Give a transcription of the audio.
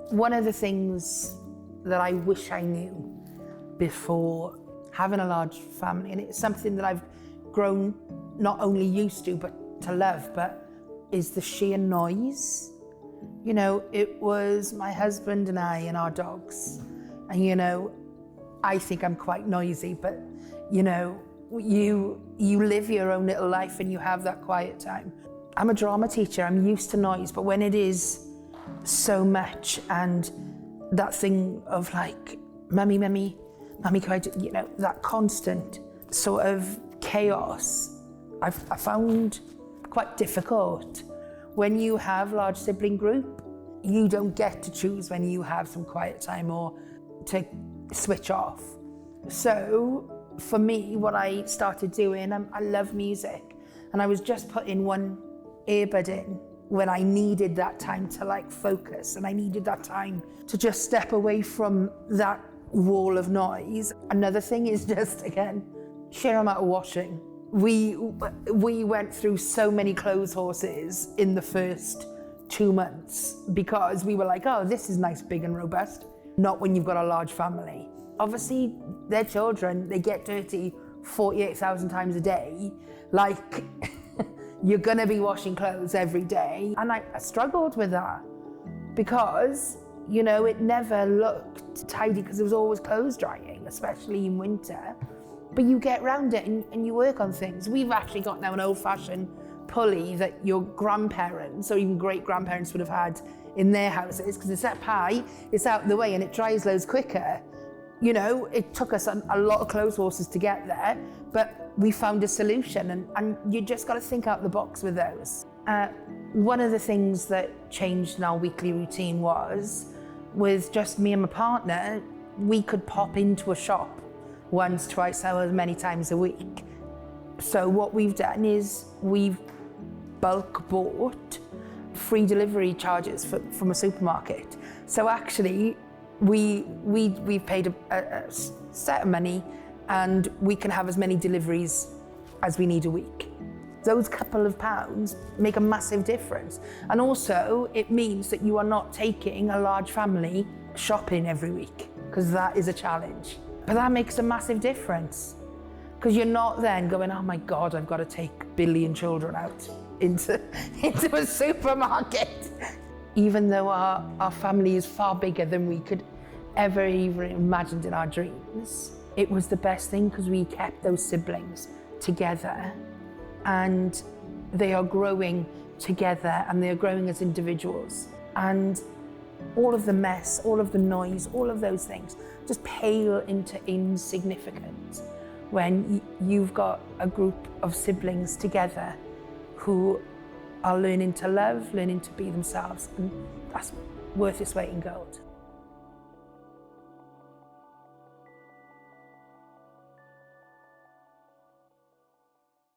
One of the things that I wish I knew before having a large family, and it's something that I've grown not only used to, but to love, but is the sheer noise. You know, it was my husband and I and our dogs. And, you know, I think I'm quite noisy, but, you know, you live your own little life and you have that quiet time. I'm a drama teacher, I'm used to noise, but when it is so much and that thing of like, mummy, can I do, you know, that constant sort of chaos, I found quite difficult. When you have a large sibling group, you don't get to choose when you have some quiet time or to switch off. So for me, what I started doing, I love music, and I was just putting one earbud in when I needed that time to like focus, and I needed that time to just step away from that wall of noise. Another thing is just, again, sheer amount of washing. We went through so many clothes horses in the first 2 months because we were like, oh, this is nice, big and robust. Not when you've got a large family. Obviously, their children, they get dirty 48,000 times a day. Like, you're gonna be washing clothes every day. And I struggled with that because, you know, it never looked tidy because there was always clothes drying, especially in winter. But you get around it and you work on things. We've actually got now an old-fashioned pulley that your grandparents or even great-grandparents would have had in their houses, because it's up high, it's out the way, and it dries loads quicker. You know, it took us a lot of clothes horses to get there, but we found a solution, and you just got to think out the box with those. One of the things that changed in our weekly routine was, with just me and my partner, we could pop into a shop once, twice, however many times a week. So what we've done is we've bulk bought free delivery charges from a supermarket. So actually, we've paid a set of money, and we can have as many deliveries as we need a week. Those couple of pounds make a massive difference. And also, it means that you are not taking a large family shopping every week, because that is a challenge. But that makes a massive difference, because you're not then going, oh my God, I've got to take a billion children out into a supermarket. Even though our family is far bigger than we could ever even imagined in our dreams, it was the best thing because we kept those siblings together, and they are growing together, and they are growing as individuals. And all of the mess, all of the noise, all of those things just pale into insignificance when you've got a group of siblings together who are learning to love, learning to be themselves, and that's worth its weight in gold.